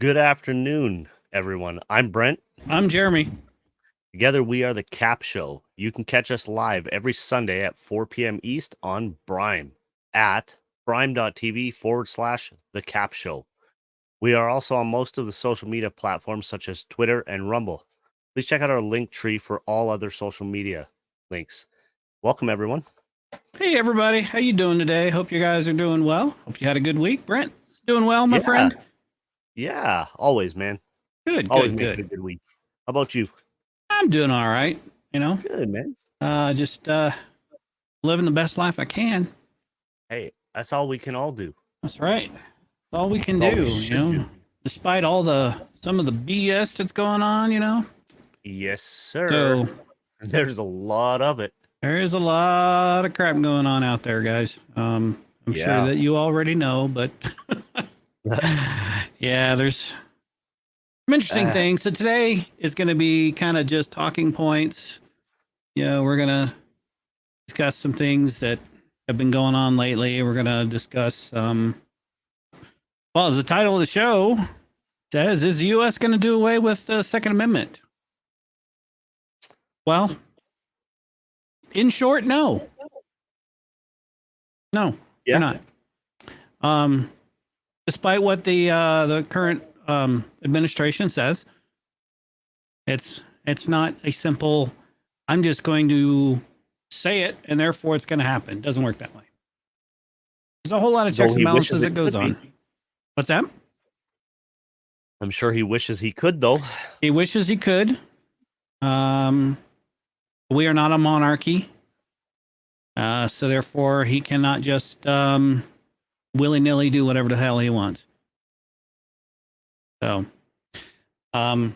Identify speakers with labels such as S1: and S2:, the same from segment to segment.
S1: Good afternoon, everyone. I'm Brent.
S2: I'm Jeremy.
S1: Together, we are the CAPP Show. You can catch us live every Sunday at 4 p.m. East on Brime at brime.tv/the CAPP Show. We are also on most of the social media platforms such as Twitter and Rumble. Please check out our link tree for all other social media links. Welcome, everyone.
S2: Hey, everybody. How you doing today? Hope you guys are doing well. Hope you had a good week. Brent, doing well, my friend?
S1: Yeah, always, man.
S2: Good,
S1: Always
S2: good,
S1: make it
S2: good.
S1: a good week. How about you?
S2: I'm doing all right.
S1: Good, man.
S2: Just living the best life I can.
S1: Hey, that's all we can all do.
S2: That's right. That's all we can
S1: That's all
S2: do,
S1: we should do.
S2: despite some of the BS that's going on.
S1: Yes, sir.
S2: So
S1: There's a lot of it.
S2: there is a lot of crap going on out there, guys. I'm sure that you already know, but yeah, there's some interesting things. So today is going to be kind of just talking points. We're going to discuss some things that have been going on lately. We're going to discuss, well, as the title of the show says, is the U.S. going to do away with the Second Amendment? Well, in short, no. No,
S1: Yeah.
S2: they're not. Despite what the current administration says, it's not a simple, I'm just going to say it and therefore it's going to happen. It doesn't work that way. There's a whole lot of checks and balances that goes on. What's that?
S1: I'm sure he wishes he could, though.
S2: He wishes he could. We are not a monarchy. So therefore he cannot just willy-nilly do whatever the hell he wants. So Brent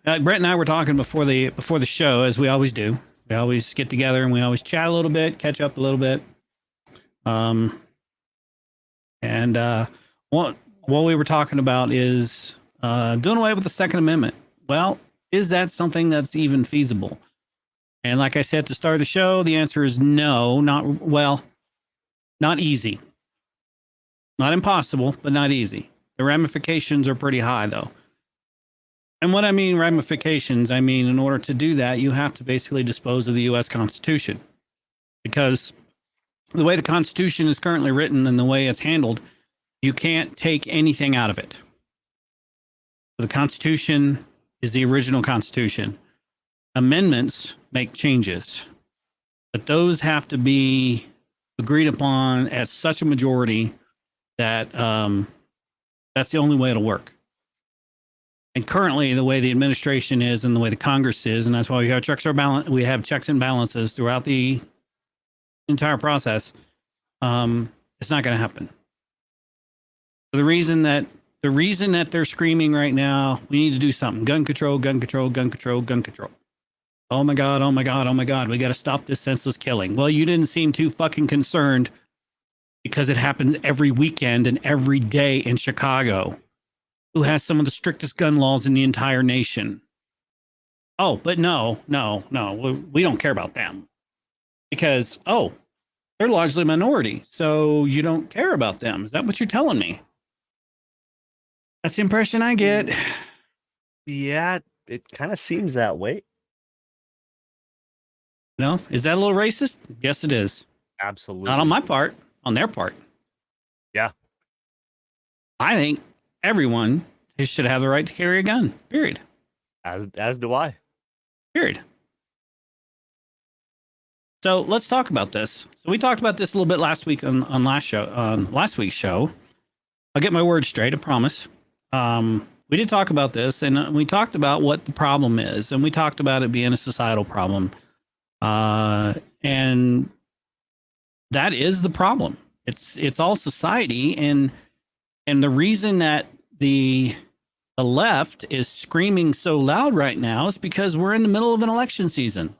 S2: and I were talking before the show, as we always do. We always get together and we always chat a little bit, catch up a little bit. And what we were talking about is doing away with the Second Amendment. Well, is that something that's even feasible? And like I said at the start of the show, the answer is no, not easy. Not impossible, but not easy. The ramifications are pretty high, though. And what I mean ramifications, I mean, in order to do that, you have to basically dispose of the U.S. Constitution. Because the way the Constitution is currently written and the way it's handled, you can't take anything out of it. The Constitution is the original Constitution. Amendments make changes, but those have to be agreed upon at such a majority that that's the only way it'll work. And currently, the way the administration is and the way the Congress is, and that's why we have checks and balances throughout the entire process. It's not going to happen. The reason that they're screaming right now, we need to do something. Gun control, gun control, gun control, gun control. Oh my God, oh my God, oh my God. We got to stop this senseless killing. Well, you didn't seem too fucking concerned because it happens every weekend and every day in Chicago, who has some of the strictest gun laws in the entire nation. Oh, but no. We don't care about them because, they're largely minority. So you don't care about them. Is that what you're telling me? That's the impression I get.
S1: Yeah, it kind of seems that way.
S2: No, is that a little racist? Yes, it is.
S1: Absolutely.
S2: Not on my part, on their part.
S1: Yeah.
S2: I think everyone should have the right to carry a gun, period.
S1: As do I.
S2: Period. So let's talk about this. So we talked about this a little bit last week on last week's show. I'll get my words straight, I promise. We did talk about this, and we talked about what the problem is, and we talked about it being a societal problem. And that is the problem. It's all society, and the reason that the left is screaming so loud right now is because we're in the middle of an election season.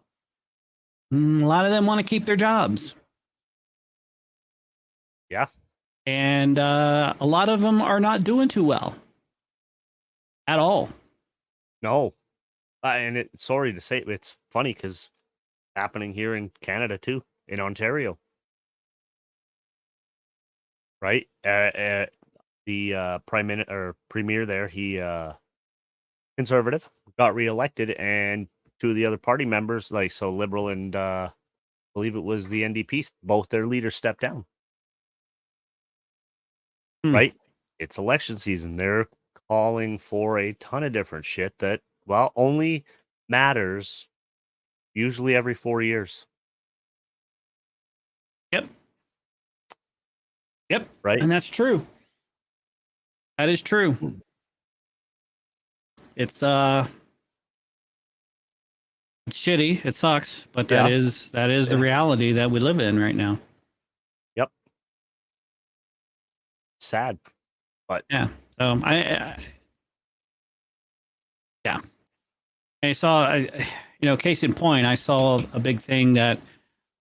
S2: A lot of them want to keep their jobs.
S1: Yeah.
S2: And a lot of them are not doing too well at all.
S1: No. And sorry to say, it's funny because happening here in Canada too, in Ontario. Right? the premier there, he conservative, got reelected, and two of the other party members, like so Liberal and I believe it was the NDP, both their leaders stepped down.
S2: Hmm.
S1: Right? It's election season. They're calling for a ton of different shit that, well, only matters usually every 4 years.
S2: Yep. Yep.
S1: Right?
S2: And that's true. That is true.
S1: Hmm.
S2: It's it's shitty. It sucks, but
S1: Yeah.
S2: that is the reality that we live in right now.
S1: Yep. Sad. But
S2: Yeah. So yeah. I saw, case in point, I saw a big thing that,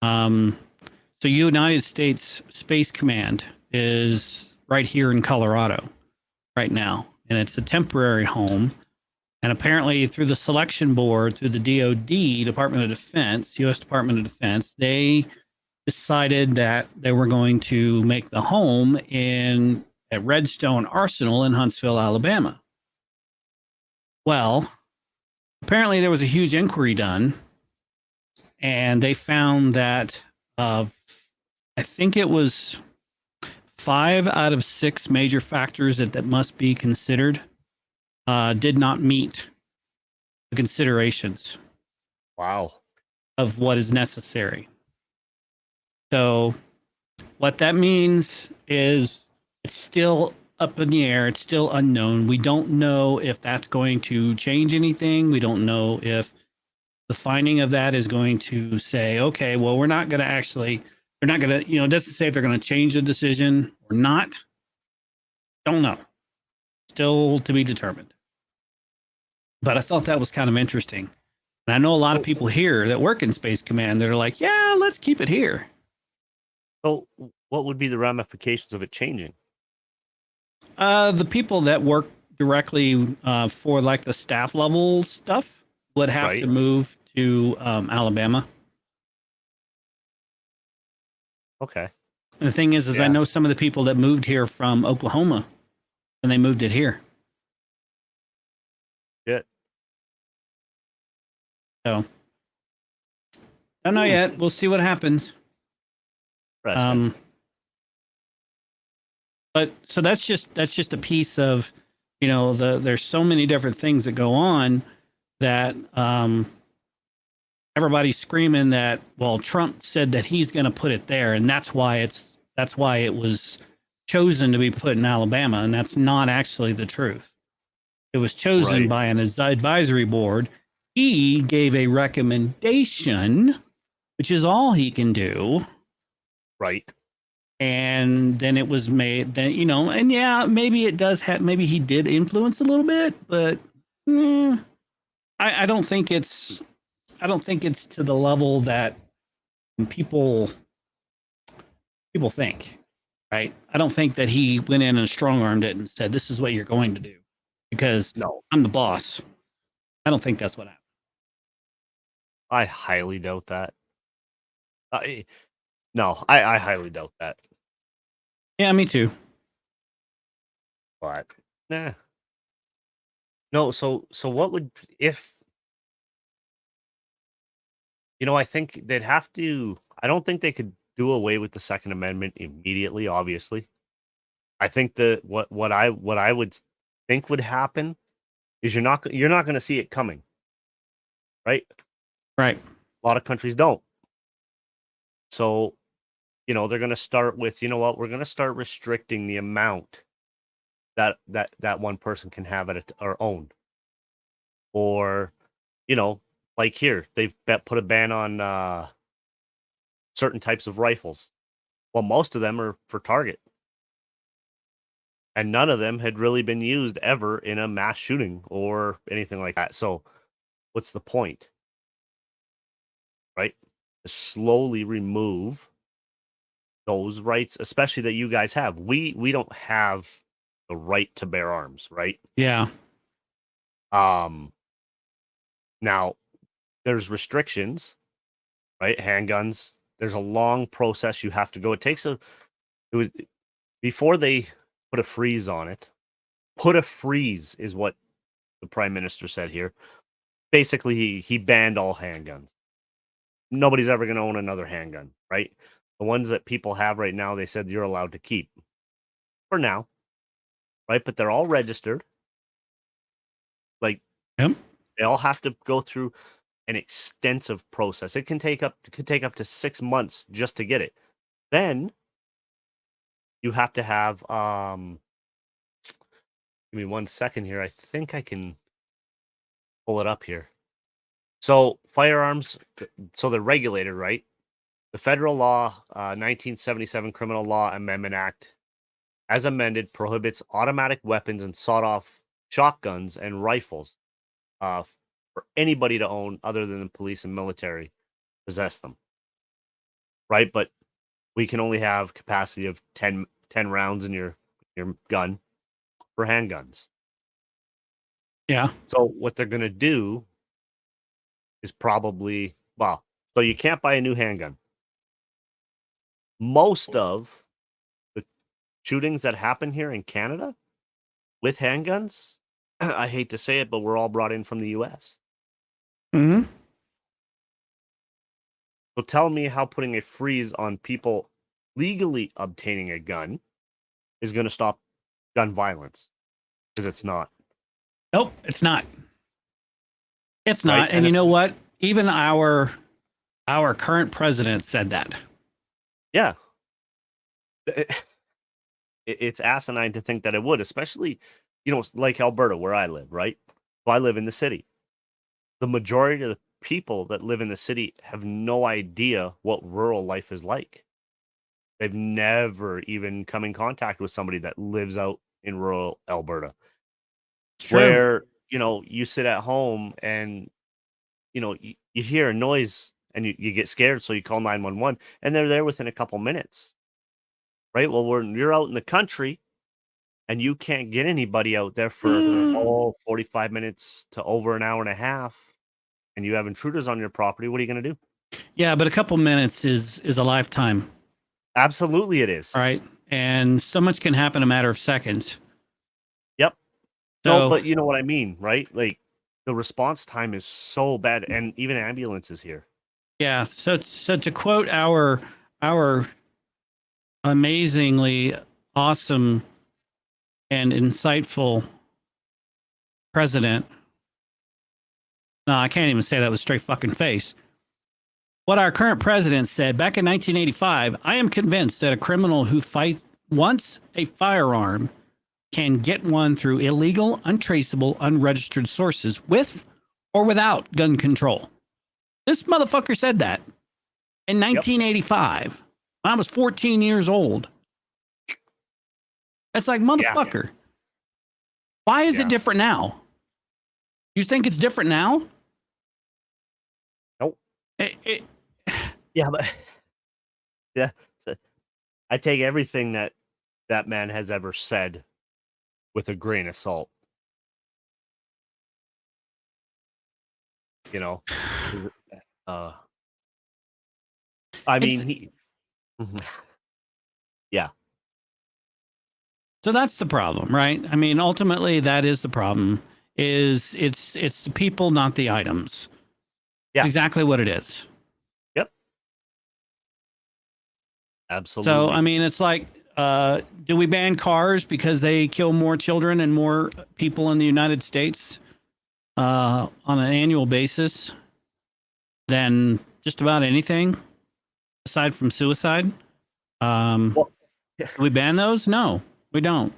S2: so United States Space Command is right here in Colorado right now, and it's a temporary home. And apparently, through the selection board, through the DoD, Department of Defense, U.S. Department of Defense, they decided that they were going to make the home at Redstone Arsenal in Huntsville, Alabama. Well, apparently there was a huge inquiry done, and they found that I think it was 5 out of 6 major factors that must be considered did not meet the considerations
S1: wow.
S2: of what is necessary. So what that means is it's still up in the air. It's still unknown. We don't know if that's going to change anything. We don't know if the finding of that is going to say, okay, well, we're not going to, it doesn't say if they're going to change the decision or not. Don't know. Still to be determined. But I thought that was kind of interesting. And I know a lot of people here that work in Space Command that are like, yeah, let's keep it here.
S1: So what would be the ramifications of it changing?
S2: The people that work directly for like the staff level stuff would have to move to Alabama.
S1: Okay.
S2: And the thing is I know some of the people that moved here from Oklahoma, and they moved it here.
S1: Yeah.
S2: So, don't know yet. We'll see what happens. But so that's just a piece of, there's so many different things that go on that everybody's screaming that, well, Trump said that he's going to put it there, and that's why it was chosen to be put in Alabama, and that's not actually the truth. It was chosen by an advisory board. He gave a recommendation, which is all he can do.
S1: Right.
S2: And then it was made, then, and yeah, maybe it does have, maybe he did influence a little bit, but I don't think it's to the level that people think, right? I don't think that he went in and strong armed it and said, this is what you're going to do because I'm the boss. I don't think that's what happened.
S1: I highly doubt that. I highly doubt that.
S2: Yeah, me too.
S1: But nah. No, so what would, if, I think they'd have to, I don't think they could do away with the Second Amendment immediately, obviously. I think that what I would think would happen is you're not going to see it coming. Right?
S2: Right.
S1: A lot of countries don't. So, they're going to start with, we're going to start restricting the amount that one person can have at or own. Or, like here, they've put a ban on certain types of rifles. Well, most of them are for target. And none of them had really been used ever in a mass shooting or anything like that. So what's the point? Right? To slowly remove those rights, especially that you guys have. We don't have the right to bear arms, right?
S2: Yeah.
S1: Now there's restrictions, right? Handguns. There's a long process you have to go. It was before they put a freeze on it. Put a freeze is what the prime minister said here. Basically, he banned all handguns. Nobody's ever going to own another handgun, right? The ones that people have right now, they said you're allowed to keep for now, right? But they're all registered. Like,
S2: Yep.
S1: they all have to go through an extensive process. It could take up to 6 months just to get it. Then you have to have give me 1 second here. I think I can pull it up here. So firearms, so they're regulated, right? The federal law, 1977 Criminal Law Amendment Act, as amended, prohibits automatic weapons and sawed-off shotguns and rifles for anybody to own other than the police and military possess them, right? But we can only have capacity of 10 rounds in your gun for handguns.
S2: Yeah.
S1: So what they're going to do is probably, well, so you can't buy a new handgun. Most of the shootings that happen here in Canada with handguns, I hate to say it, but we're all brought in from the US.
S2: Mm-hmm.
S1: So tell me how putting a freeze on people legally obtaining a gun is going to stop gun violence, because it's not.
S2: Nope, it's not. It's
S1: Right?
S2: not. And
S1: And
S2: you
S1: it's,
S2: know what? Even our current president said that.
S1: yeah, it's asinine to think that it would, especially, like Alberta, where I live, right? So I live in the city. The majority of the people that live in the city have no idea what rural life is like. They've never even come in contact with somebody that lives out in rural Alberta,
S2: True.
S1: where, you sit at home and, you hear a noise and you get scared. So you call 911 and they're there within a couple minutes, right? Well, when you're out in the country and you can't get anybody out there for 45 minutes to over an hour and a half, and you have intruders on your property, what are you going to do?
S2: Yeah, but a couple minutes is a lifetime,
S1: Absolutely, it is.
S2: right? And so much can happen in a matter of seconds.
S1: Yep. No,
S2: So
S1: but you know what I mean, right? Like, the response time is so bad, and even ambulances here.
S2: yeah, so to quote our amazingly awesome and insightful president. No, I can't even say that with a straight fucking face. What our current president said back in 1985, I am convinced that a criminal who wants a firearm can get one through illegal, untraceable, unregistered sources with or without gun control. This motherfucker said that in 1985 when I was 14 years old. It's like, motherfucker, why is it different now? You think it's different now?
S1: Nope. Yeah, but yeah, so I take everything that man has ever said with a grain of salt. I mean, yeah.
S2: So that's the problem, right? I mean, ultimately, that is the problem. Is it's the people, not the items.
S1: Yeah.
S2: Exactly what it is.
S1: Yep. Absolutely.
S2: So I mean, it's like, do we ban cars because they kill more children and more people in the United States on an annual basis than just about anything aside from suicide? Do we ban those? No, we don't.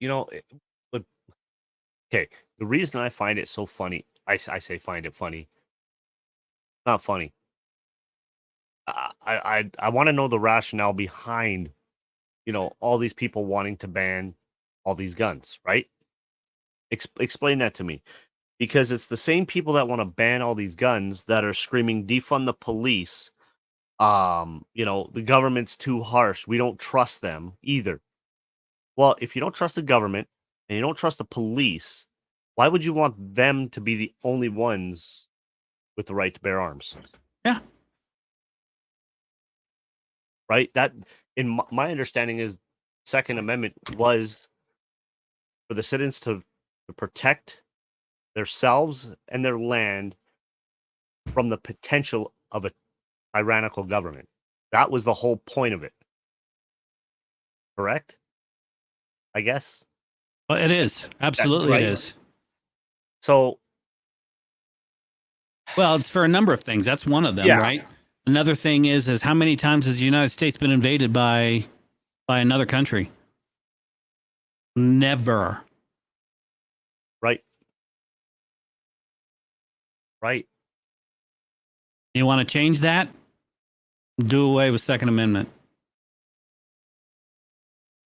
S1: But okay, the reason I find it so funny, I say find it funny, not funny. I want to know the rationale behind, all these people wanting to ban all these guns, right? Explain that to me, because it's the same people that want to ban all these guns that are screaming defund the police. The government's too harsh. We don't trust them either. Well, if you don't trust the government and you don't trust the police, why would you want them to be the only ones with the right to bear arms?
S2: Yeah.
S1: Right? That, in my understanding, is Second Amendment was for the citizens to protect themselves and their land from the potential of a tyrannical government. That was the whole point of it. Correct? I guess.
S2: Well, it is. Absolutely
S1: right?
S2: it is.
S1: So,
S2: well, it's for a number of things. That's one of them,
S1: Yeah.
S2: right? Another thing is how many times has the United States been invaded by another country? Never.
S1: right. Right.
S2: You want to change that? Do away with Second Amendment.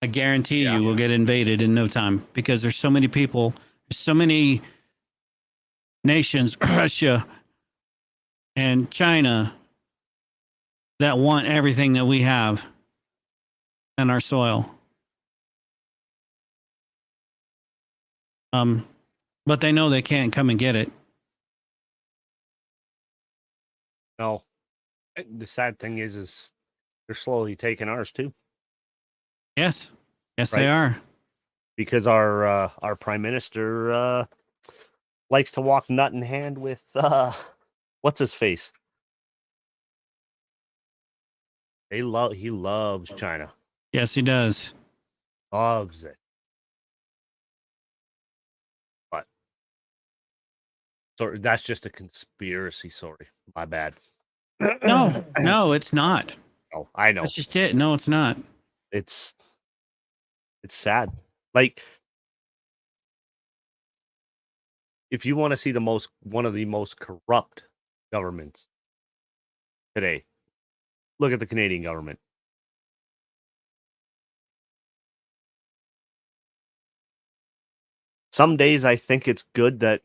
S2: I guarantee you will get invaded in no time because there's so many people, there's so many nations, Russia and China, that want everything that we have in our soil. But they know they can't come and get it.
S1: No. The sad thing is they're slowly taking ours too.
S2: Yes. Yes,
S1: Right.
S2: they are.
S1: Because our prime minister likes to walk nut in hand with what's his face? He loves China.
S2: Yes, he does.
S1: Loves it. But so that's just a conspiracy, sorry. My bad.
S2: No, it's not.
S1: Oh, I know.
S2: That's just it. No, it's not.
S1: It's sad. Like, if you want to see one of the most corrupt governments today, look at the Canadian government. Some days I think it's good that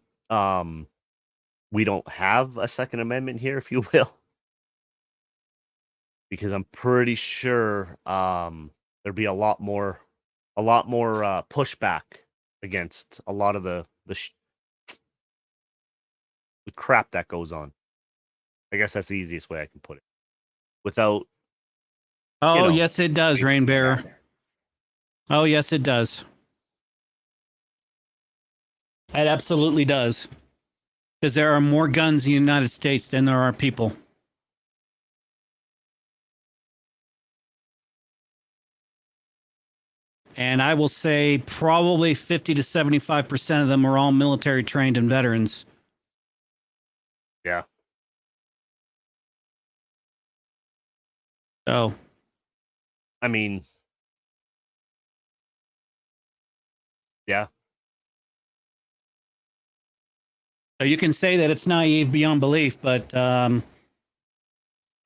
S1: we don't have a Second Amendment here, if you will, because I'm pretty sure there'd be a lot more pushback against a lot of the crap that goes on. I guess that's the easiest way I can put it. Without.
S2: Oh, yes, it does, Rainbearer. Oh, yes, it does. It absolutely does. Because there are more guns in the United States than there are people. And I will say probably 50 to 75% of them are all military trained and veterans.
S1: Yeah.
S2: So,
S1: I mean, yeah.
S2: So you can say that it's naive beyond belief, but I'm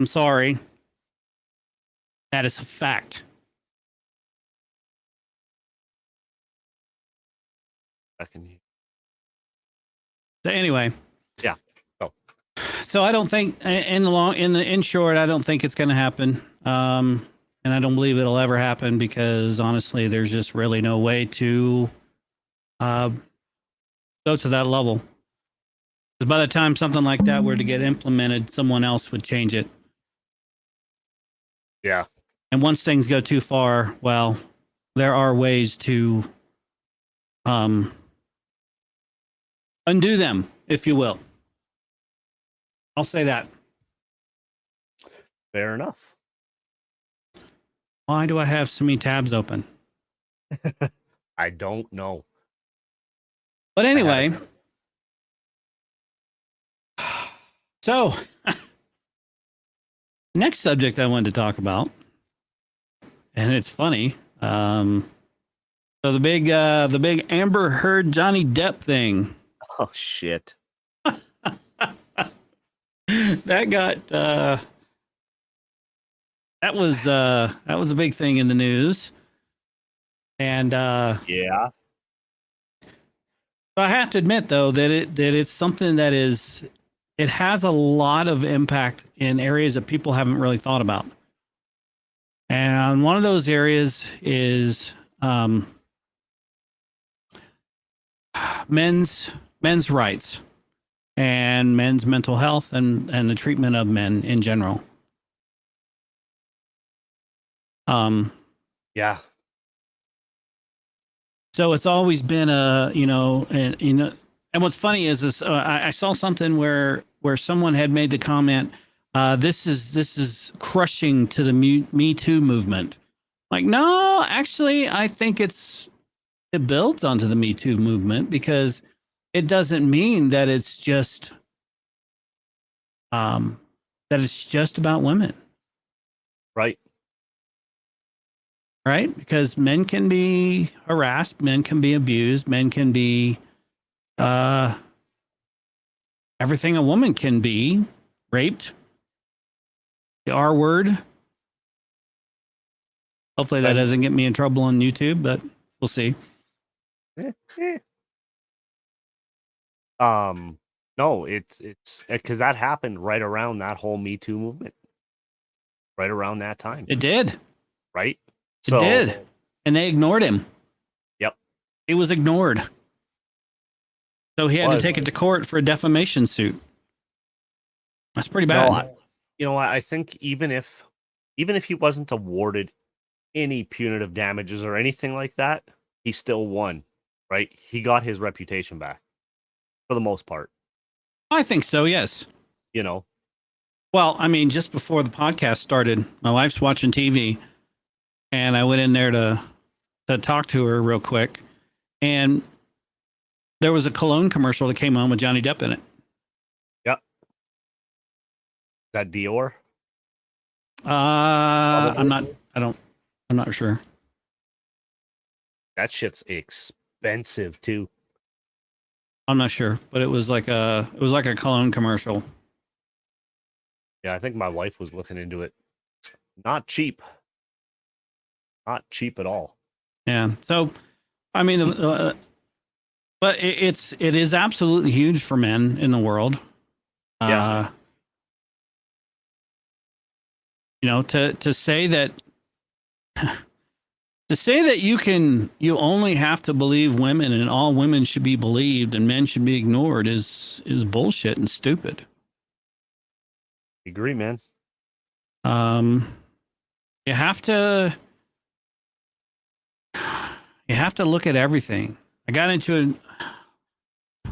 S2: sorry. That is a fact. So anyway.
S1: Yeah. Oh.
S2: So I don't think in short, I don't think it's going to happen. And I don't believe it'll ever happen because honestly, there's just really no way to go to that level. Because by the time something like that were to get implemented, someone else would change it.
S1: Yeah.
S2: And once things go too far, well, there are ways to undo them, if you will. I'll say that.
S1: Fair enough.
S2: Why do I have so many tabs open?
S1: I don't know.
S2: But anyway, so next subject I wanted to talk about, and it's funny. So the big Amber Heard Johnny Depp thing.
S1: Oh shit.
S2: That got that was a big thing in the news. And
S1: yeah.
S2: I have to admit though that it's something that it has a lot of impact in areas that people haven't really thought about. And one of those areas is men's rights and men's mental health and the treatment of men in general.
S1: Yeah.
S2: So it's always been and what's funny is I saw something where someone had made the comment, this is crushing to the Me Too movement. Like, no, actually, I think it builds onto the Me Too movement, because it doesn't mean that it's just about women,
S1: Right.
S2: right? Because men can be harassed, men can be abused, men can be everything a woman can be, raped, the R word. Hopefully that
S1: And
S2: doesn't get me in trouble on YouTube, but we'll see.
S1: No, it's because that happened right around that whole Me Too movement, right around that time,
S2: It did.
S1: right?
S2: It did. And they ignored him.
S1: Yep.
S2: He was ignored. So he had to
S1: Was.
S2: take it to court for a defamation suit. That's pretty
S1: No,
S2: bad.
S1: I think even if he wasn't awarded any punitive damages or anything like that, he still won, right? He got his reputation back for the most part,
S2: I think so, yes.
S1: you know.
S2: Well, I mean, just before the podcast started, my wife's watching TV, and I went in there to talk to her real quick, and there was a cologne commercial that came on with Johnny Depp in it.
S1: Yep. That Dior?
S2: I'm not sure.
S1: That shit's expensive too.
S2: I'm not sure, but it was like a cologne commercial.
S1: Yeah, I think my wife was looking into it. Not cheap. Not cheap at all.
S2: Yeah. So, I mean, but it is absolutely huge for men in the world.
S1: Yeah.
S2: To say that you only have to believe women and all women should be believed and men should be ignored is bullshit and stupid.
S1: Agree, man.
S2: You have to look at everything. I got into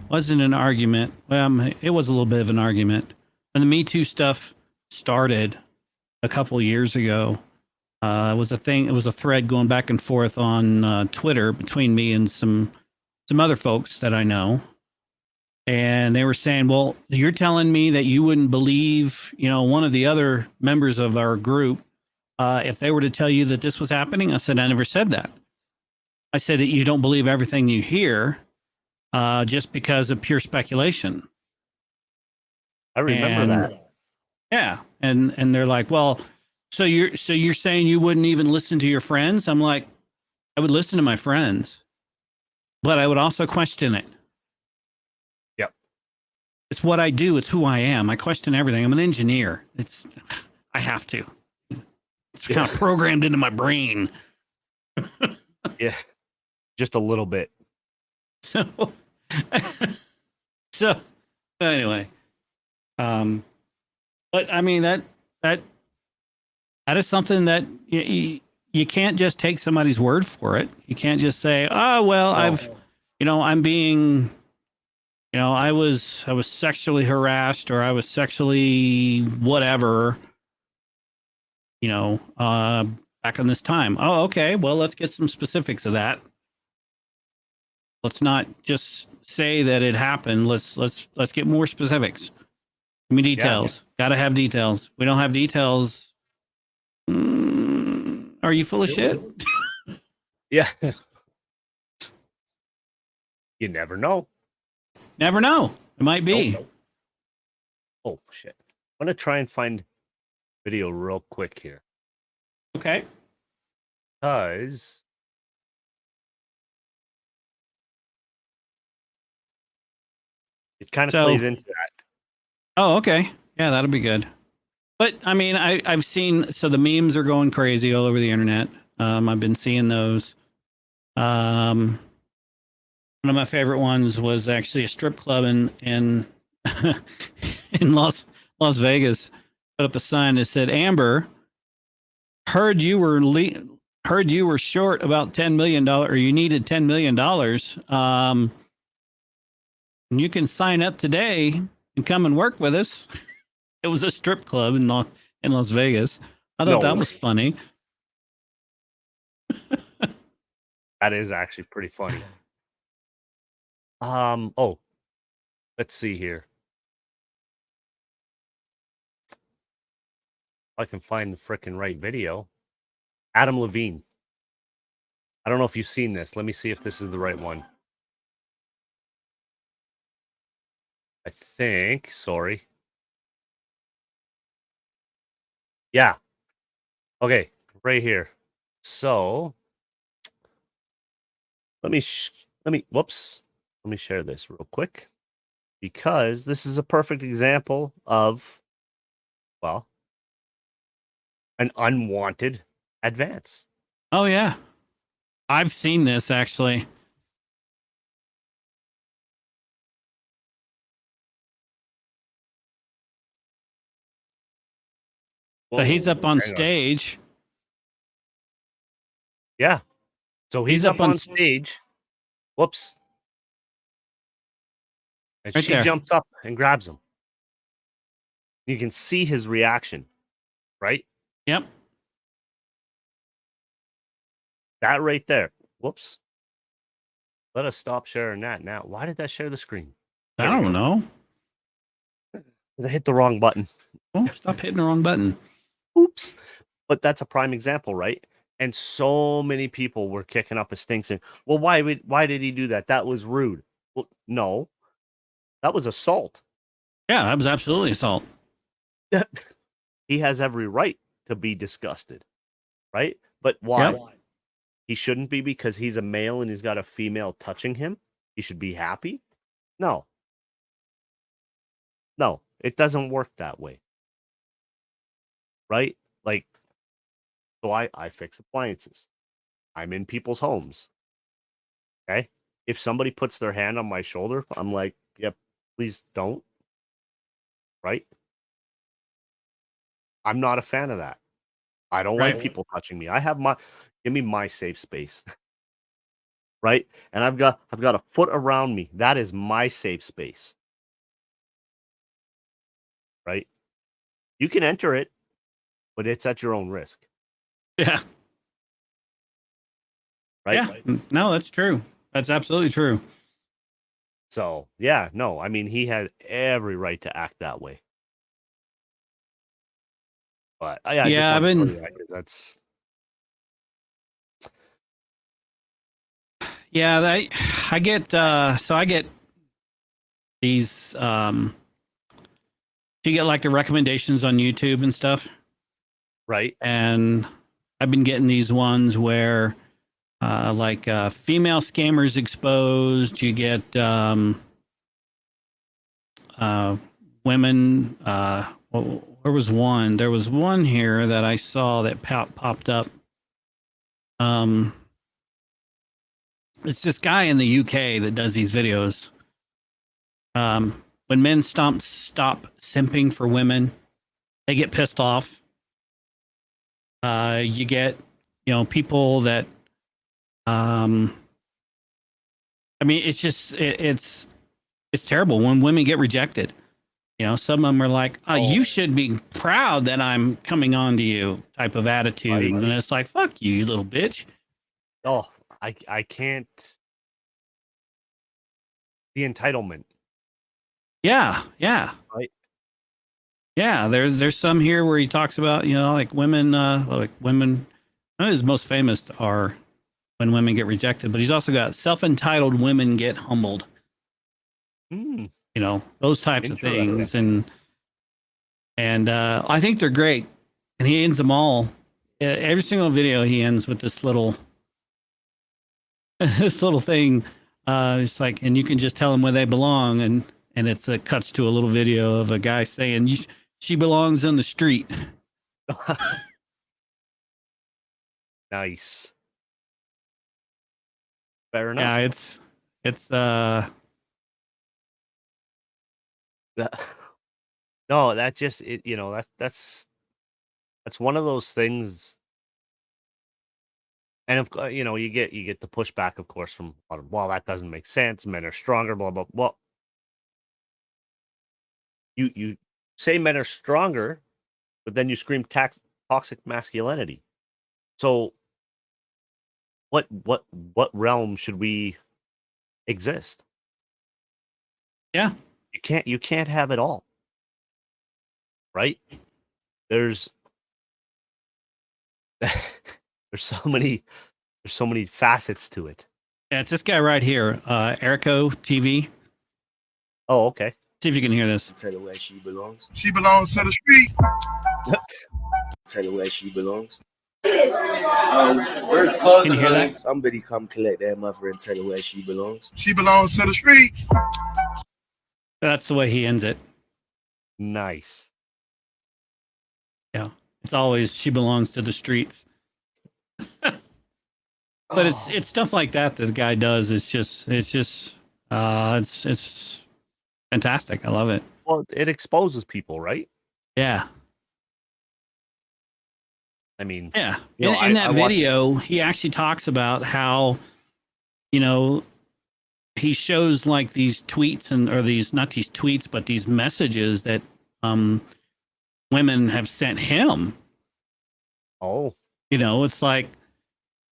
S2: wasn't an argument. Well, it was a little bit of an argument when the Me Too stuff started a couple years ago. It was a thing. It was a thread going back and forth on Twitter between me and some other folks that I know. And they were saying, well, you're telling me that you wouldn't believe, one of the other members of our group, if they were to tell you that this was happening. I said, I never said that. I said that you don't believe everything you hear just because of pure speculation.
S1: I remember that.
S2: Yeah. And they're like, well, so you're saying you wouldn't even listen to your friends? I'm like, I would listen to my friends, but I would also question it.
S1: Yep.
S2: It's what I do. It's who I am. I question everything. I'm an engineer. I have to. It's kind of programmed into my brain.
S1: Yeah. Just a little bit.
S2: So anyway, but I mean that is something that you can't just take somebody's word for it. You can't just say, oh, well, I'm being, I was sexually harassed or I was sexually whatever, back on this time. Oh, okay. Well, let's get some specifics of that. Let's not just say that it happened. Let's get more specifics. Give me details. Yeah. Gotta have details. If we don't have details. Are you full of shit?
S1: Yeah. You never know.
S2: Never know. It might be.
S1: Nope. Oh, shit. I'm going to try and find video real quick here.
S2: Okay.
S1: Because it kind of plays into that.
S2: Oh, okay. Yeah, that'll be good. But I mean, I've seen, so the memes are going crazy all over the internet. I've been seeing those. One of my favorite ones was actually a strip club in in Las Vegas. Put up a sign that said, "Amber, heard you were heard you were short about $10 million, or you needed $10 million. You can sign up today and come and work with us. It was a strip club in Las Vegas. I thought that was funny.
S1: That is actually pretty funny. Oh, let's see here. I can find the frickin' right video. Adam Levine. I don't know if you've seen this. Let me see if this is the right one. I think. Sorry. Yeah. Okay. Right here. So let me whoops. Let me share this real quick, because this is a perfect example of, well, an unwanted advance.
S2: Oh yeah, I've seen this actually. So he's up on stage.
S1: Yeah. So he's up on stage. Whoops. And
S2: Right
S1: she
S2: there.
S1: jumps up and grabs him. You can see his reaction, right?
S2: Yep.
S1: That right there. Whoops. Let us stop sharing that now. Why did that share the screen?
S2: I don't know.
S1: I hit the wrong button.
S2: Oh, stop hitting the wrong button.
S1: Oops. But that's a prime example, right? And so many people were kicking up a stink saying, well, why did he do that? That was rude. Well, no, that was assault.
S2: Yeah, that was absolutely assault.
S1: He has every right to be disgusted, right? But why?
S2: Yep.
S1: He shouldn't be because he's a male and he's got a female touching him. He should be happy. No, it doesn't work that way, right? Like, so I fix appliances. I'm in people's homes. Okay. If somebody puts their hand on my shoulder, I'm like, yep, please don't. Right. I'm not a fan of that. I don't like people touching me. Give me my safe space. Right. And I've got a foot around me. That is my safe space. Right. You can enter it, but it's at your own risk.
S2: Yeah.
S1: Right.
S2: Yeah. No, that's true. That's absolutely true.
S1: So, yeah, no, I mean, he had every right to act that way. But
S2: yeah, I've been.
S1: That's.
S2: Yeah, I get. So I get these. You get like the recommendations on YouTube and stuff,
S1: Right.
S2: And I've been getting these ones where, female scammers exposed. You get women. Where was one? There was one here that I saw that popped up. It's this guy in the UK that does these videos. When men stop simping for women, they get pissed off. You get, people that, I mean, it's just, it's terrible when women get rejected. Some of them are like, oh, you should be proud that I'm coming on to you type of attitude. Right. And it's like, fuck you, you little bitch.
S1: Oh, I can't. The entitlement.
S2: Yeah. Yeah.
S1: Right.
S2: Yeah. There's some here where he talks about, like women, his most famous are when women get rejected, but he's also got self-entitled women get humbled. Those types of things. And I think they're great. And he ends them all. Every single video he ends with this little thing. It's like, and you can just tell them where they belong. And it's cuts to a little video of a guy saying, she belongs in the street.
S1: Nice. Fair enough.
S2: Yeah,
S1: no, that just that's one of those things And you get the pushback, of course, from, well, that doesn't make sense. Men are stronger, blah blah. Well, you say men are stronger, but then you scream toxic masculinity. So what realm should we exist?
S2: Yeah.
S1: You can't have it all, right? There's there's so many facets to it.
S2: Yeah, it's this guy right here, Erico TV.
S1: Oh, okay.
S2: See if you can hear this.
S3: Tell her where she belongs.
S4: She belongs to the street.
S3: Tell her where she belongs.
S2: Can you hear that?
S3: Somebody come collect their mother and tell her where she belongs.
S4: She belongs to the streets.
S2: That's the way he ends it.
S1: Nice.
S2: Yeah. It's always she belongs to the streets. But it's stuff like that the guy does. It's fantastic. I love it.
S1: Well, it exposes people, right?
S2: Yeah.
S1: I mean,
S2: Yeah.
S1: You know,
S2: In that
S1: I watched-
S2: video, he actually talks about how, he shows like these tweets or these, not these tweets, but these messages that women have sent him.
S1: Oh,
S2: It's like,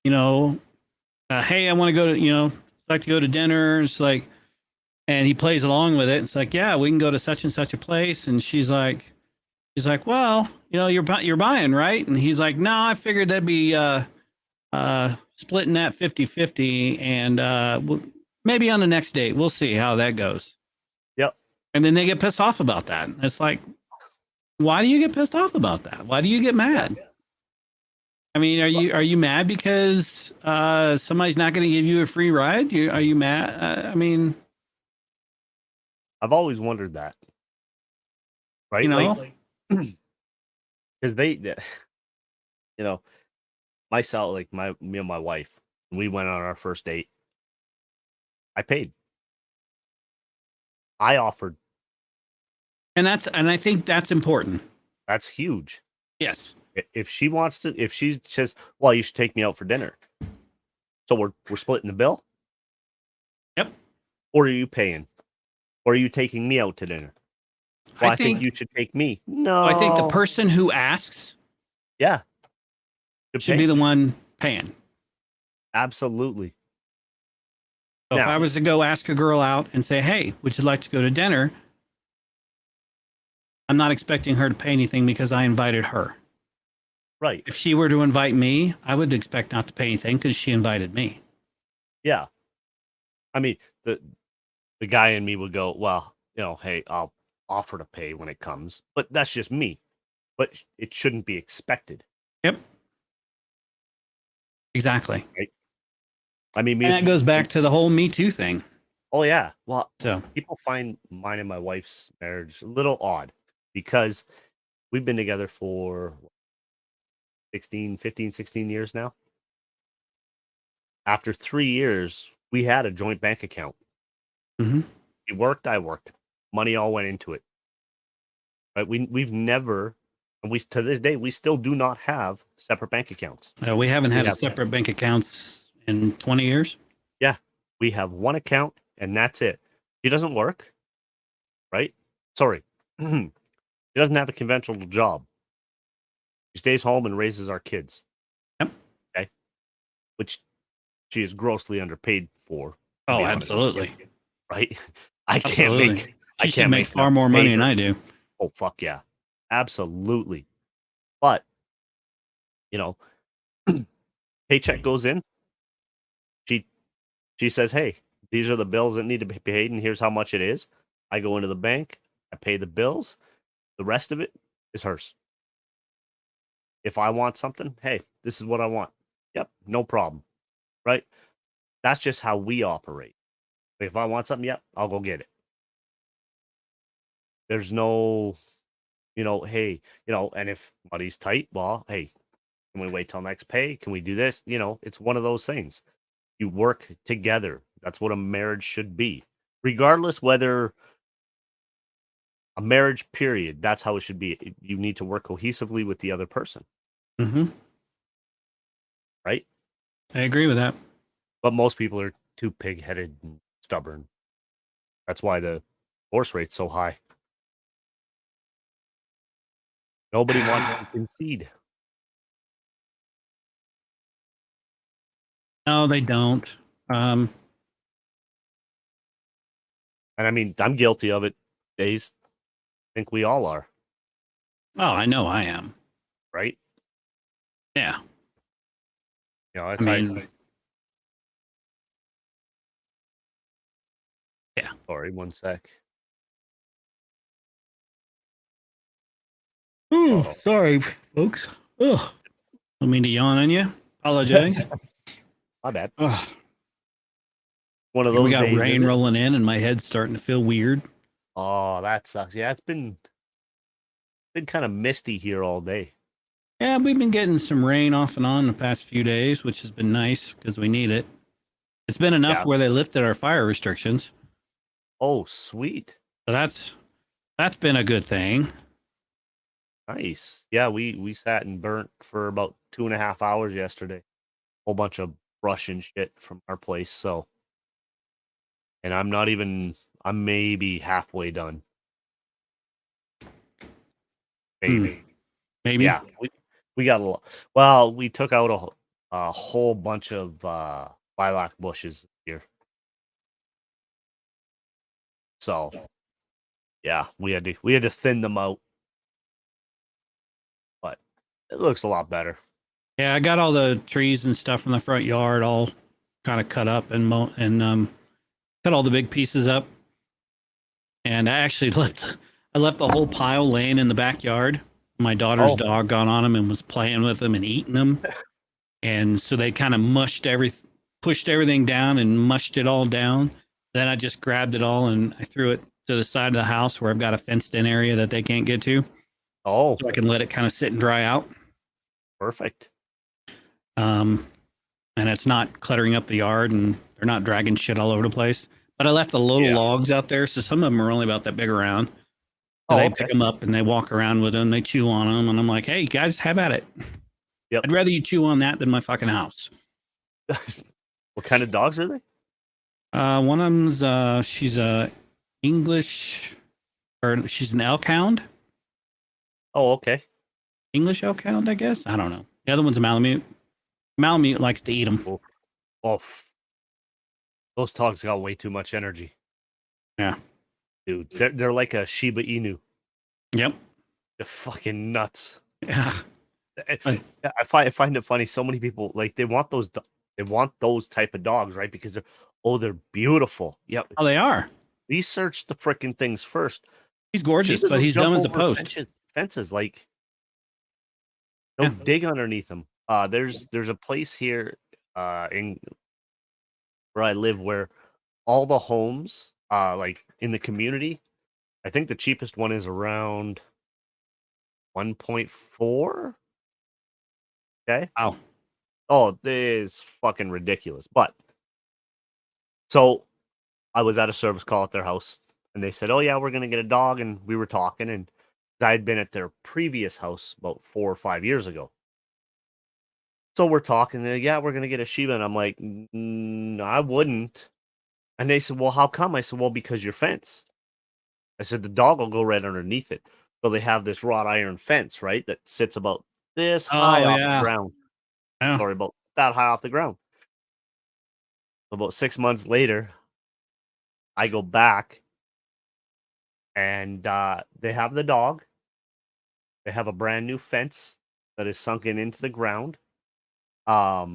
S2: hey, I want to go to, like to go to dinner. It's like, and he plays along with it. It's like, yeah, we can go to such and such a place. And she's like, well, you're buying, right? And he's like, no, I figured that'd be splitting that 50-50 and maybe on the next date, we'll see how that goes.
S1: Yep.
S2: And then they get pissed off about that. It's like, why do you get pissed off about that? Why do you get mad? I mean, are you mad because somebody's not going to give you a free ride? Are you mad? I mean,
S1: I've always wondered that. Right? Because myself, like me and my wife, when we went on our first date, I paid. I offered.
S2: and I think that's important.
S1: That's huge.
S2: Yes.
S1: If she says, well, you should take me out for dinner. So we're splitting the bill?
S2: Yep.
S1: Or are you paying? Or are you taking me out to dinner? Well, I think you should take me. No.
S2: I think the person who asks
S1: Yeah.
S2: should be the one paying.
S1: Absolutely.
S2: So if
S1: Now-
S2: I was to go ask a girl out and say, hey, would you like to go to dinner? I'm not expecting her to pay anything because I invited her.
S1: Right.
S2: If she were to invite me, I would expect not to pay anything because she invited me.
S1: Yeah. I mean, the guy in me would go, well, hey, I'll offer to pay when it comes, but that's just me. But it shouldn't be expected.
S2: Yep. Exactly.
S1: I mean,
S2: And that goes back to the whole Me Too thing.
S1: Oh yeah. Well,
S2: So
S1: people find mine and my wife's marriage a little odd because we've been together for 15, 16 years now. After 3 years, we had a joint bank account.
S2: Mhm.
S1: He worked, I worked. Money all went into it. Right? We've never, and we to this day, we still do not have separate bank accounts.
S2: we haven't had a
S1: have-
S2: separate bank accounts in 20 years.
S1: We have one account, and that's it. He doesn't work, right? Sorry. He doesn't have a conventional job. He stays home and raises our kids.
S2: Yep.
S1: Okay. Which she is grossly underpaid for. to
S2: Oh,
S1: be honest with you,
S2: absolutely.
S1: right? I can't
S2: Absolutely.
S1: make.
S2: She
S1: I
S2: should
S1: can't
S2: make far more money than I do.
S1: Oh fuck yeah, absolutely. But paycheck goes in. She says, "Hey, these are the bills that need to be paid, and here's how much it is." I go into the bank. I pay the bills. The rest of it is hers. If I want something, hey, this is what I want. Yep, no problem. Right? That's just how we operate. If I want something, yep, I'll go get it. There's no, hey, and if money's tight, well, hey, can we wait till next pay? Can we do this? It's one of those things. You work together. That's what a marriage should be. Regardless whether a marriage period, that's how it should be. You need to work cohesively with the other person,
S2: Mm-hmm.
S1: right?
S2: I agree with that.
S1: But most people are too pig-headed and stubborn. That's why the divorce rate's so high. Nobody wants to concede.
S2: No, they don't.
S1: And I mean, I'm guilty of it. Days, I think we all are,
S2: Oh, I know I am.
S1: right?
S2: Yeah.
S1: You know,
S2: I
S1: it's
S2: mean, yeah.
S1: sorry, one sec.
S2: Oh,
S1: Uh-oh.
S2: sorry, folks. Oh, don't mean to yawn on you. Apologize.
S1: My bad.
S2: Oh,
S1: One of
S2: we
S1: those
S2: got
S1: days.
S2: rain
S1: Is it?
S2: rolling in, and my head's starting to feel weird.
S1: Oh, that sucks. Yeah, it's been kind of misty here all day.
S2: Yeah, we've been getting some rain off and on the past few days, which has been nice because we need it. It's been enough
S1: Yeah.
S2: where they lifted our fire restrictions,
S1: Oh, sweet.
S2: so that's been a good thing.
S1: Nice. Yeah, we sat and burnt for about 2.5 hours yesterday. Whole bunch of brush and shit from our place. So, and I'm maybe halfway done. Maybe.
S2: Maybe.
S1: Yeah. We got a lot. Well, we took out a whole bunch of lilac bushes here. So, yeah, we had to thin them out. But it looks a lot better.
S2: Yeah, I got all the trees and stuff from the front yard all kind of cut up and cut all the big pieces up. And I left the whole pile laying in the backyard. My daughter's
S1: Oh.
S2: dog got on them and was playing with them and eating them. And so they kind of pushed everything down and mushed it all down. Then I just grabbed it all and I threw it to the side of the house where I've got a fenced in area that they can't get to.
S1: Oh,
S2: So I can let it kind of sit and dry out.
S1: perfect.
S2: And it's not cluttering up the yard and they're not dragging shit all over the place. But I left the little
S1: Yeah.
S2: logs out there, so some of them are only about that big around. So
S1: Oh,
S2: they
S1: okay.
S2: pick them up and they walk around with them, they chew on them, and I'm like, hey, guys, have at it.
S1: Yep.
S2: I'd rather you chew on that than my fucking house.
S1: What kind of dogs are they?
S2: One of them's she's a English, or she's an elk hound.
S1: Oh, okay.
S2: English elk hound, I guess. I don't know. The other one's a Malamute. Malamute likes to eat them.
S1: Oh, those dogs got way too much energy.
S2: Yeah.
S1: Dude, they're like a Shiba Inu.
S2: Yep.
S1: They're fucking nuts.
S2: Yeah.
S1: I find it funny. So many people like they want those type of dogs, right? Because they're beautiful. Yep.
S2: Oh, they are.
S1: Research the freaking things first.
S2: He's gorgeous,
S1: Shibas
S2: but
S1: will
S2: he's
S1: jump
S2: dumb as a
S1: over
S2: post.
S1: Fences, like they'll
S2: Yeah.
S1: dig underneath them. There's a place here in where I live where all the homes like in the community, I think the cheapest one is around 1.4. Okay.
S2: Wow.
S1: Oh, this is fucking ridiculous. But so I was at a service call at their house and they said, oh, yeah, we're going to get a dog. And we were talking, and I had been at their previous house about 4 or 5 years ago. So we're talking, and yeah, we're going to get a Shiba. And I'm like, no, I wouldn't. And they said, well, how come? I said, well, because your fence. I said, the dog will go right underneath it. So they have this wrought iron fence, right? That sits about this high off the ground.
S2: Yeah.
S1: Sorry, about that high off the ground. About 6 months later, I go back and they have the dog. They have a brand new fence that is sunken into the ground. I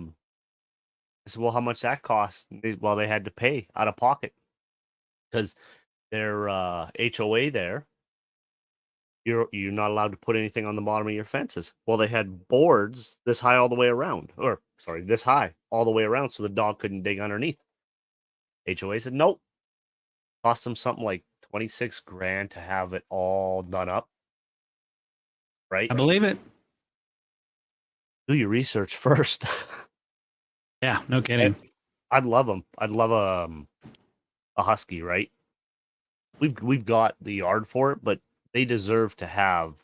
S1: said, well, how much that cost? Well, they had to pay out of pocket because their HOA there, you're not allowed to put anything on the bottom of your fences. Well, they had boards this high all the way around, or sorry, this high all the way around, so the dog couldn't dig underneath. HOA said nope. Cost them something like 26 grand to have it all done up. Right?
S2: I believe it.
S1: Do your research first.
S2: Yeah, no kidding.
S1: I'd love them. I'd love a husky, right? We've got the yard for it, but they deserve to have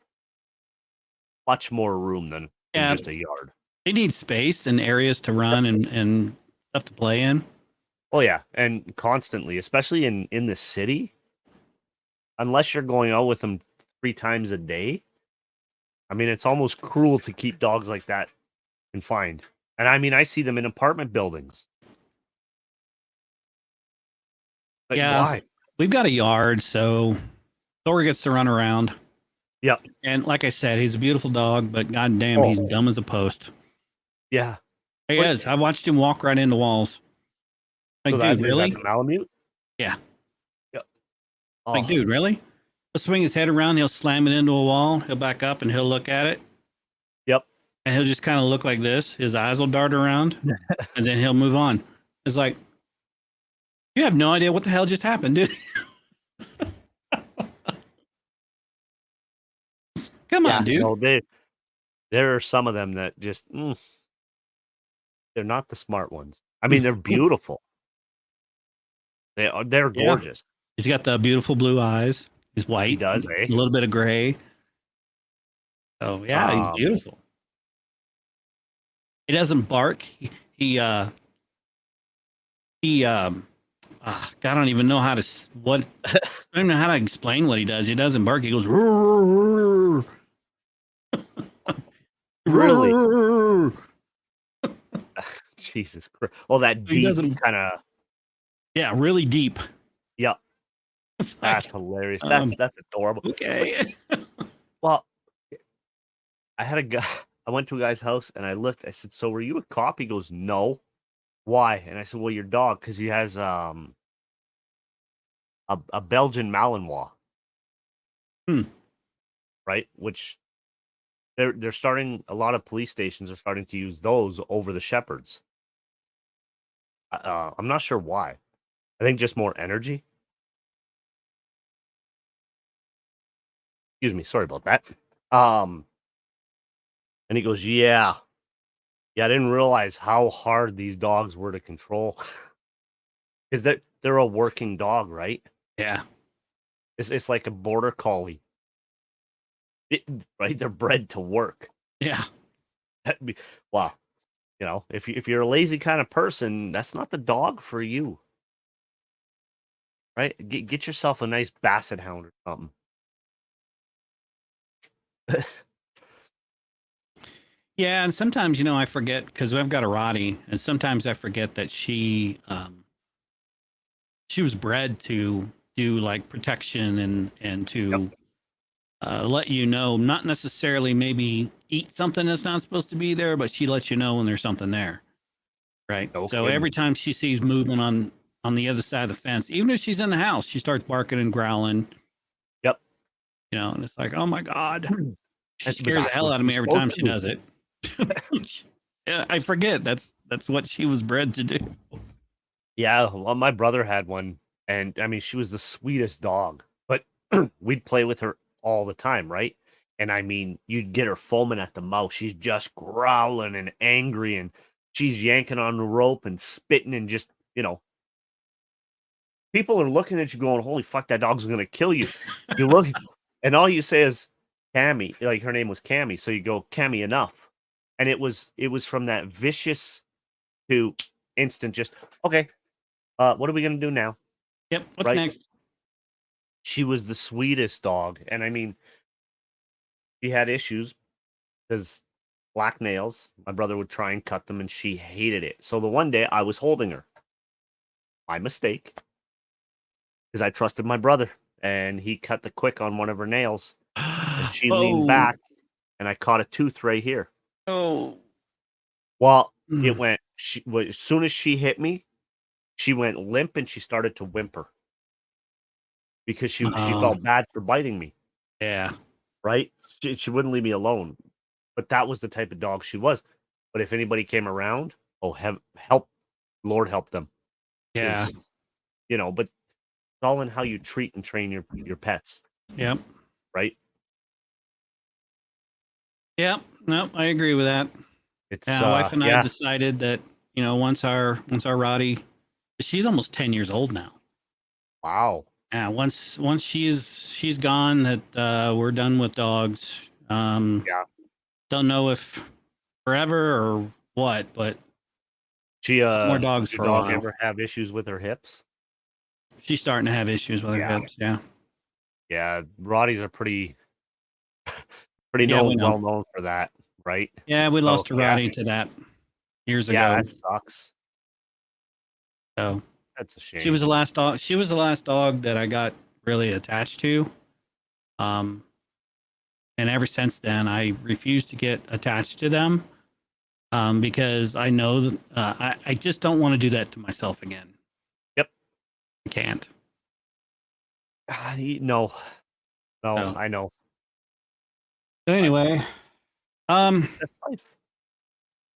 S1: much more room than
S2: Yeah.
S1: just a yard.
S2: They need space and areas to run and stuff to play in.
S1: Oh yeah, and constantly, especially in the city, unless you're going out with them 3 times a day. I mean, it's almost cruel to keep dogs like that confined. And I mean, I see them in apartment buildings. Like,
S2: Yeah,
S1: why?
S2: we've got a yard, so Thor gets to run around.
S1: Yep.
S2: And like I said, he's a beautiful dog, but goddamn,
S1: Oh.
S2: he's dumb as a post.
S1: Yeah.
S2: He
S1: But-
S2: is. I watched him walk right into walls. Like,
S1: So that
S2: dude,
S1: is that
S2: really?
S1: the Malamute?
S2: Yeah.
S1: Yep.
S2: Like,
S1: Oh,
S2: dude, really? He'll swing his head around, he'll slam it into a wall, he'll back up and he'll look at it.
S1: Yep.
S2: And he'll just kind of look like this. His eyes will dart around and then he'll move on. It's like, you have no idea what the hell just happened, dude. Come on, dude.
S1: No, there are some of them that just they're not the smart ones. I mean, they're beautiful. They're
S2: Yeah.
S1: gorgeous.
S2: He's got the beautiful blue eyes. He's white.
S1: He does,
S2: A
S1: eh?
S2: little bit of gray. Oh yeah, he's beautiful. He doesn't bark. God, I don't even know how to what. I don't even know how to explain what he does. He doesn't bark. He goes. "Roar."
S1: Really?
S2: Roar.
S1: Jesus Christ. Well, that
S2: He
S1: deep
S2: doesn't-
S1: kind of
S2: Yeah, really deep.
S1: yeah.
S2: It's like,
S1: That's hilarious.
S2: um,
S1: That's adorable.
S2: okay.
S1: Well, I had a guy. I went to a guy's house and I looked. I said, "So were you a cop?" He goes, "No." Why? And I said, "Well, your dog, because he has a Belgian Malinois,
S2: Hmm.
S1: right? Which they're starting. A lot of police stations are starting to use those over the shepherds. I'm not sure why. I think just more energy. Excuse me. Sorry about that. And he goes, "Yeah, yeah. I didn't realize how hard these dogs were to control, because they're a working dog, right?
S2: Yeah.
S1: It's like a border collie, right? They're bred to work.
S2: Yeah.
S1: Wow, if you're a lazy kind of person, that's not the dog for you, right? Get yourself a nice basset hound or something."
S2: Yeah, and sometimes I forget because I've got a Rottie, and sometimes I forget that she was bred to do like protection and to let you know, not necessarily maybe eat something that's not supposed to be there, but she lets you know when there's something there, right?
S1: No
S2: So
S1: kidding.
S2: every time she sees movement on the other side of the fence, even if she's in the house, she starts barking and growling.
S1: Yep.
S2: And it's like, oh my god, she
S1: But
S2: scares the
S1: that's
S2: hell
S1: what
S2: out of me
S1: she's
S2: every time
S1: supposed
S2: she
S1: to do.
S2: does it. Yeah, I forget that's what she was bred to do.
S1: Yeah, well, my brother had one, and I mean, she was the sweetest dog, but we'd play with her all the time, right? And I mean, you'd get her foaming at the mouth. She's just growling and angry, and she's yanking on the rope and spitting, and just, people are looking at you going, "Holy fuck, that dog's gonna kill you." You look, and all you say is, "Cammy," like her name was Cammy, so you go, "Cammy, enough." And it was from that vicious to instant, just, "Okay, what are we gonna do now?"
S2: Yep. What's
S1: Right?
S2: next?
S1: She was the sweetest dog, and I mean, she had issues because black nails. My brother would try and cut them, and she hated it. So the one day I was holding her, my mistake, because I trusted my brother, and he cut the quick on one of her nails, and she leaned back, and I caught a tooth right here.
S2: Oh.
S1: Well, it
S2: Mm.
S1: went. As soon as she hit me, she went limp, and she started to whimper because she
S2: Oh.
S1: felt bad for biting me.
S2: Yeah.
S1: Right? She wouldn't leave me alone. But that was the type of dog she was. But if anybody came around, oh, help, Lord help them.
S2: Yeah.
S1: 'Cause, but it's all in how you treat and train your pets,
S2: Yep.
S1: right?
S2: Yep. No, I agree with that.
S1: It's
S2: Yeah, my wife and I
S1: yeah.
S2: decided that once our Rottie, she's almost 10 years old now.
S1: Wow.
S2: Yeah, once she's gone, that we're done with dogs.
S1: Yeah.
S2: Don't know if forever or what, but
S1: She
S2: more dogs
S1: does
S2: for
S1: your
S2: a
S1: dog
S2: while.
S1: ever have issues with her hips?
S2: She's starting to have issues with her
S1: Yeah.
S2: hips. Yeah.
S1: Yeah, Rotties are pretty
S2: Yeah, we know.
S1: well known for that, right?
S2: Yeah, we
S1: So,
S2: lost a
S1: yeah.
S2: Roddy to that years
S1: Yeah,
S2: ago.
S1: that sucks.
S2: So
S1: That's a shame.
S2: she was the last dog. She was the last dog that I got really attached to. And ever since then, I refuse to get attached to them because I know that I just don't want to do that to myself again.
S1: Yep.
S2: I can't.
S1: No,
S2: So.
S1: I know.
S2: So anyway,
S1: That's life.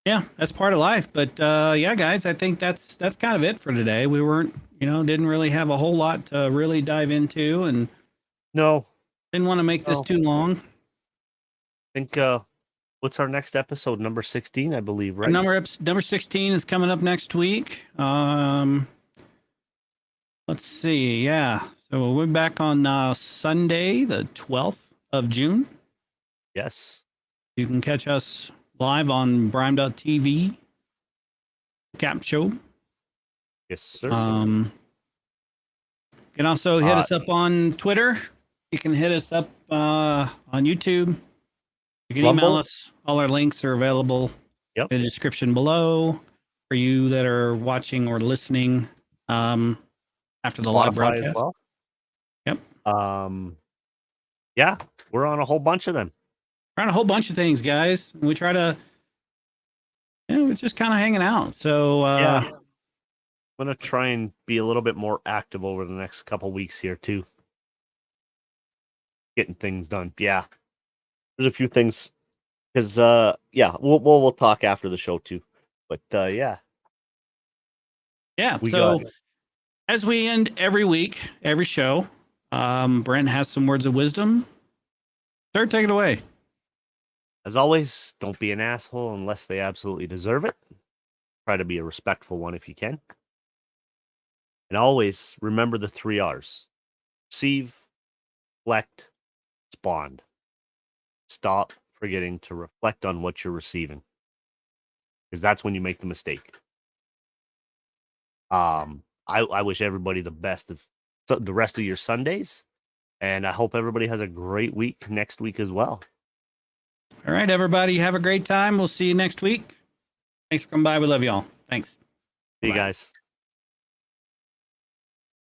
S2: yeah, that's part of life. But yeah, guys, I think that's kind of it for today. We weren't, didn't really have a whole lot to really dive into, and
S1: No,
S2: didn't want to make this
S1: No.
S2: too long.
S1: I think what's our next episode? Number 16, I believe, right?
S2: Number 16 is coming up next week. Let's see. Yeah, so we're back on Sunday, the 12th of June.
S1: Yes.
S2: You can catch us live on Brime.tv, CAPP Show.
S1: Yes, sir.
S2: You can also hit us up on Twitter. You can hit us up on YouTube. You can email
S1: Rumble.
S2: us. All our links are available
S1: Yep.
S2: in the description below for you that are watching or listening after the live
S1: Spotify
S2: broadcast.
S1: as well.
S2: Yep.
S1: Yeah, we're on a whole bunch of them.
S2: We're on a whole bunch of things, guys. We try to, we're just kind of hanging out. So
S1: Yeah. I'm gonna try and be a little bit more active over the next couple weeks here too. Getting things done. Yeah. There's a few things because yeah, we'll talk after the show too. But yeah.
S2: Yeah.
S1: We
S2: so
S1: got it.
S2: as we end every week, every show, Brent has some words of wisdom. Sir, take it away.
S1: As always, don't be an asshole unless they absolutely deserve it. Try to be a respectful one if you can. And always remember the 3 R's. Receive, reflect, respond. Stop forgetting to reflect on what you're receiving. Because that's when you make the mistake. I wish everybody the best of the rest of your Sundays. And I hope everybody has a great week next week as well.
S2: All right, everybody. Have a great time. We'll see you next week. Thanks for coming by. We love you all. Thanks.
S1: See you
S2: Bye.
S1: guys.